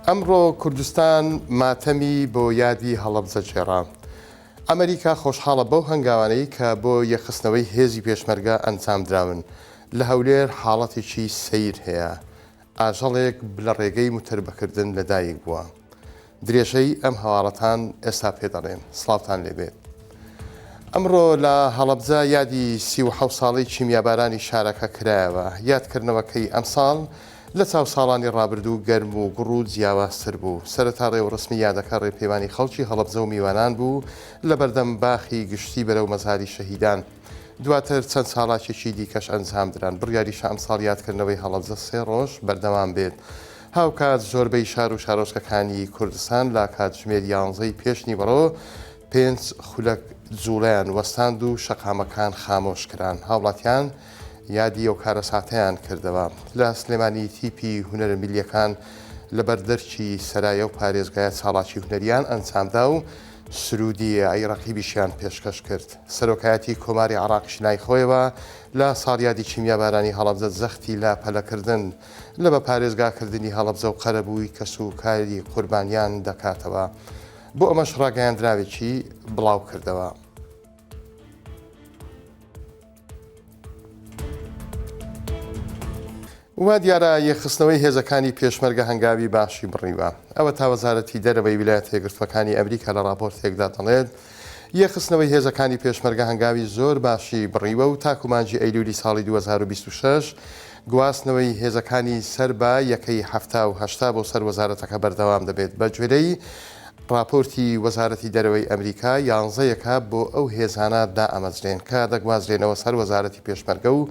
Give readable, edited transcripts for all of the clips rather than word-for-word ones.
ئەمڕۆ کوردستان ماتەمی بۆ یادی هەڵەبجە جێڕا. ئەمریکا خۆشحاڵە بەو هەنگاوانەی کە بۆ یەخستنەوەی هێزی پێشمەرگە ئەنجامدراون. لە هەولێر حاڵەتێکی سەیر هەیە. ئاژەڵێک بلە ڕێگەی متربەکردن لەدایک بووە. درێژەی ئەم هەواڵەتان ئێستا پێدەڵێن. سڵاوتان لێبێت. ئەمڕۆ لە هەڵەبجە یادی 37 ساڵی چیمیابارانی شارەکە کرایەوە. یادکردنەوەکەی ئەم ساڵ لە چاو ساڵانی ڕابردوو گەرم و گوڕ و جیاوازتر بوو. سەرەتا ڕێوەڕسمی یادەکە ڕێپێوانی خەڵکی هەڵەبجە و میوانان بوو لە بەردەم باخی گشتی بەرەو مەزاری شەهیدان. دواتر چەند ساڵاکێکی دیکەش ئەنجامدران. بڕیاریش ئەم ساڵ یادکردنەوەی هەڵەبجە 3 ڕۆژ بەردەوام بێت. هاوکات زۆربەی شار و شارۆچکەکانی کوردستان لە کاتژمێر 11 پێشنی بەڕۆ 5 خولەک جوڵیان وەستاند و شەقامەکان خامۆشکران. هاوڵاتیان یادی ئەو کارە ساتەیان کردەوە. لە سلێمانی تیپی هونەرە میلیەکان لە بەردەرچی سەرایە و پارێزگایە چاڵاکی هونەریان ئەنجامدا و سرودی عیراقیبیشیان پێشکەش کرد. سەرۆکایەتی کۆماری عراقیش لای خۆیەوە لە ساڵیادی چیمیابارانی هەڵەبجە زەختی لا پەلەکردن لە بە پارێزگاکردنی هەڵەبجە و قەرەبووی کەسوکاری قوربانیان دەکاتەوە. بۆ ئەمەش ڕاگەیاندراوێکی بڵاو کردەوە. وا دیارە یەخستنەوەی هێزەکانی پێشمەرگە هەنگاوی باشی بڕیوە. ئەوە تا وەزارەتی دەرەوەی ویلایەتە یەکگرتووەکانی ئەمریکا لە راپۆرتێکدا دەڵێت یەخستنەوەی هێزەکانی پێشمەرگە هەنگاوی زۆر باشی بڕیوە و تاکومانجی ئەیلولی ساڵی 2026 گواستنەوەی هێزەکانی سەر بە یەکەی هەفتا و هەشتا بۆ سەر وەزارەتەکە بەردەوام دەبێت. بە گوێرەی راپۆرتی وەزارەتی دەرەوەی ئەمریکا 11ەکە بۆ ئەو هێزانە دائەمەزرێن کە دەگوازرێنەوە سەر وەزارەتی پێشمەرگە و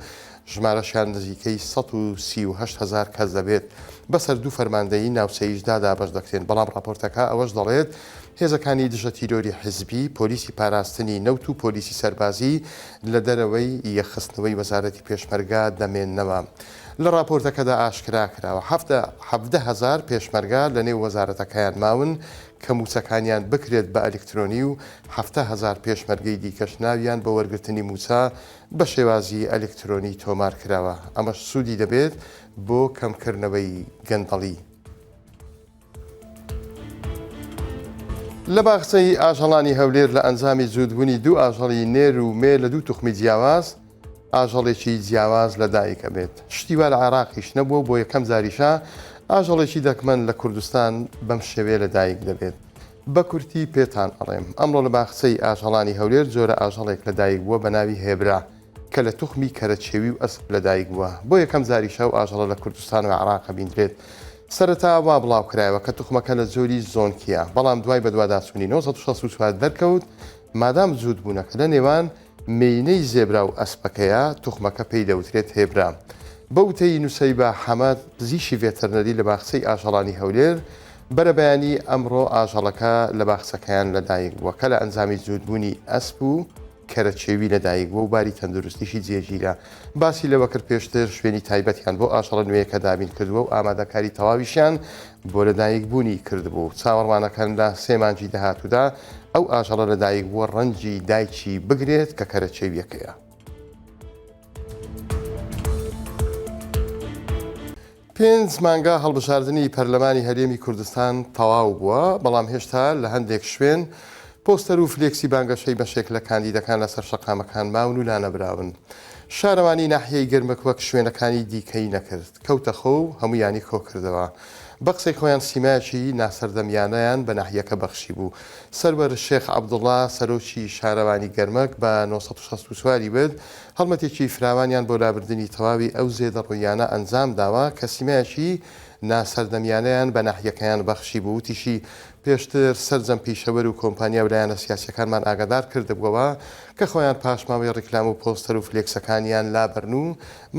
ژمارەشیان نزیکەی 138,000 کەس دەبێت. بەسەر دوو فەرماندەیی ناوچەیشدا دابەش دەکرێن. بەڵام راپۆرتەکە ئەوەش دەڵێت هێزەکانی دژە تیرۆری حزبی، پۆلیسی پاراستنی نەوت و پۆلیسی سەربازی لە دەرەوەی یەخستنەوەی وەزارەتی پێشمەرگە دەمێننەوە. لە راپۆرتەکەدا ئاشکرا کراوە 17,000 پێشمەرگە لە نێو وەزارەتەکەیان ماون کە موچەکانیان بکرێت بە ئەلکترۆنی و 17,000 پێشمەرگەی دیکەش ناویان بە وەرگرتنی موچە بە شێوازی ئەلکترۆنی تۆمار کراوە. ئەمەش سوودی دەبێت بۆ کەمکردنەوەی گەندەڵی. لە باخچەی ئاژەڵانی هەولێر لە ئەنجامی جوودبوونی دوو ئاژەڵی نێر و مێ لە دوو توخمی جیاواز ئاژەڵێکی جیاواز لەدایکە بێت. شتیوا لە عێراقیش نەبووە بۆ یەکەم زاریشە ئاژەڵێکی دەکمەن لە کوردستان بەم شێوەیە لەدایک دەبێت. بە کورتی پێتان ئەڵێم ئەمڕۆ لە باخچەی ئاژەڵانی هەولێر جۆرە ئاژەڵێک لەدایک بووە بە ناوی هێبرا کە لە توخمی کەرەچێوی و ئەسپ لەدایک بووە. بۆ یەکەم زاریشە و ئاژەڵە لە کوردستان و عێراق بینرێت. سەرەتا وا بڵاو کرایەوە کە توخمەکە لە زۆری زۆنکیە، بەڵام دوای بە دوواداچوونی 1964 دەرکەوت مادام زوود بوونەکە لە نێوان مینەی زێبرا و ئەسپەکەیە توخمەکە پێی دەوترێت هێبرا. بەوتەی نووسەی بە حەمەد پزیشی ڤێتەرنەری لە باخچەی ئاژەڵانی هەولێر بەرەبەیانی ئەمڕۆ ئاژەڵەکە لە باخچەکەیان لەدایک بووە کە لە ئەنجامی زوودبوونی ئەسپ و کەرەچێوی لەدایک بووە و باری تەندروستیشی جێگیرە. باسی لەوە کرد پێشتر شوێنی تایبەتیان بۆ ئاژەڵە نوێیەکە دابین کردووە و ئامادەکاری تەواویشیان بۆ لەدایک بوونی کردبوو. چاوەڕوانەکان لە 3 مانگی داهاتوودا ئەو ئاژەڵە لەدایک بووە ڕەنجی دایکی بگرێت کە کەرەچێویەکەیە. پێنج مانگا هەڵبژاردننی پەرلەمانی هەرێمی کوردستان تەواو بووە، بەڵام هێشتا لە هەندێک شوێن پۆستەر و فلێکسی بانگەشەی بەشێک لە کاندیدەکان لەسەر شەقامەکان ماون و لانەبراون. شارەوانی ناحیەی گەرمەک وەک شوێنەکانی دیکەی نەکرد. کەوتە خۆ و هەمویانی کۆ کردەوە. بە قسەی خۆیان سیمایەکی ناسەردەمیانەیان بە ناحیەکە بەخشی بوو. سەروەر شێخ عەبدوڵڵا سەرۆکی شارەوانی گەرمەک بە 1964 بێت هەڵمەتێکی فراوانیان بۆ لابردنی تەواوی ئەو زێدەڕوویانە ئەنجام داوە کە سیمایەکی ناسەردەمیانەیان بە ناحیەکەیان بەخشی بوو. تیشی پێشتر سەرجەم پیشەوەر و کۆمپانیا و لایەنە سیاسیەکانمان ئاگادار کردبووەوە کە خۆیان پاشماوەی ڕیکلام و پۆستەر و فلێکسەکانیان لابرن و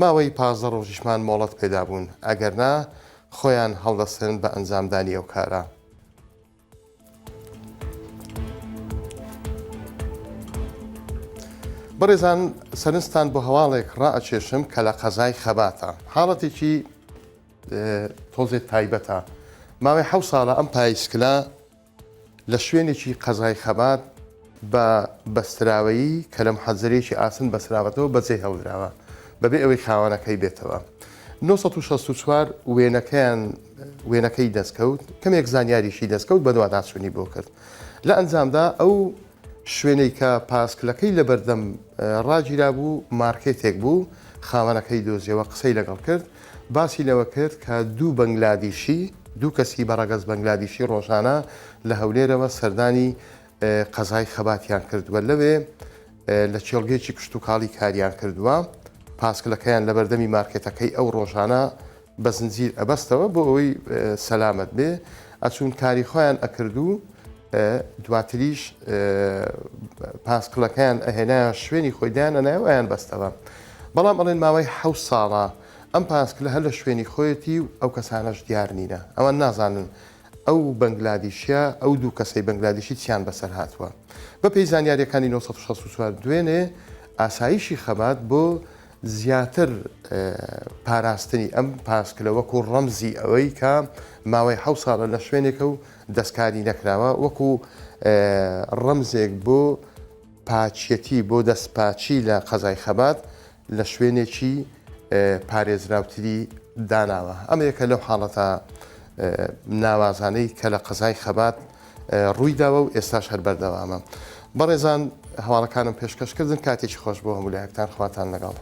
ماوەی 15 ڕۆژیشمان مۆڵەت پێدا بوون، ئەگەرنا خۆیان هەڵدەستن بە ئەنجامدانی ئەو کارە. بەڕێزان سەرنجتان بۆ هەواڵێک ڕائەکێشم کە لە قەزای خەباتە. حاڵەتێکی تۆزێت تایبەتە. ماوەی 7 ساڵە ئەم پایسکلە لە شوێنێکی قەزای خەبات بە بەستراوەیی کە لە محەزەرێکی ئاسن بەسراوەتەوە بەجێ هەڵدراوە بەبێ ئەوەی خاوەنەکەی بێتەوە. 1964 وێنەکەیان وێنەکەی دەستکەوت کەمێک زانیاریشی دەستکەوت بە دوواداچوونی بۆ کرد لە ئەنجامدا ئەو شوێنەی کە پاسکلەکەی لە بەردەم ڕاگیرا بوو مارکێتێک بوو خاوەنەکەی دۆزیەوە قسەی لەگەڵ کرد باسی لەوە کرد کە دوو بەنگلادیشی دوو کەسی بەڕەگەز بەنگلادیشی ڕۆژانە لە هەولێرەوە سەردانی قەزای خەباتیان کردووە لەوێ لە چێڵگەیەکی کشت و کاڵی کاریان کردووە پاسکلەکەیان لە بەردەمی مارکێتەکەی ئەو ڕۆژانە بە زنجیر ئەبەستەوە بۆ ئەوەی سەلامت بێ ئەچوون کاری خۆیان ئەکردو دواتریش پاسکلەکەیان ئەهێنایە شوێنی خۆیدایان ئەنایەوەیان بەستەوە بەڵام ئەڵێن ماوەی 7 ساڵە ئەم پاسکلە هەر لە شوێنی خۆیەتی و ئەو کەسانەش دیار نینە ئەوە نازانن ئەو بەنگلادیشیە ئەو دوو کەسەی بەنگلادیشی چیان بەسەر هاتووە بە پێی زانیاریەکانی 1964 دوێنێ ئاسایشی خەبات بۆ زیاتر پاراستنی ئەم پاسکلە وەکو ڕەمزی ئەوەی کە ماوەی 7 ساڵە لە شوێنێکە و دەستکاری نەکراوە وەکو ڕەمزێک بۆ پاچەتی بۆ دەستپاچی لە قەزای خەبات لە شوێنێکی پارێزراوتری داناوە ئەمە یەکە لەو حاڵەتە ناوازانەی کە لە قەزای خەبات ڕوویداوە و ئێستاش هەر بەردەوامە بەڕێزان هەواڵەکانم پێشکەشکردن کاتێکی خۆش بۆ هەموو لایەکتان خواتان لەگەڵ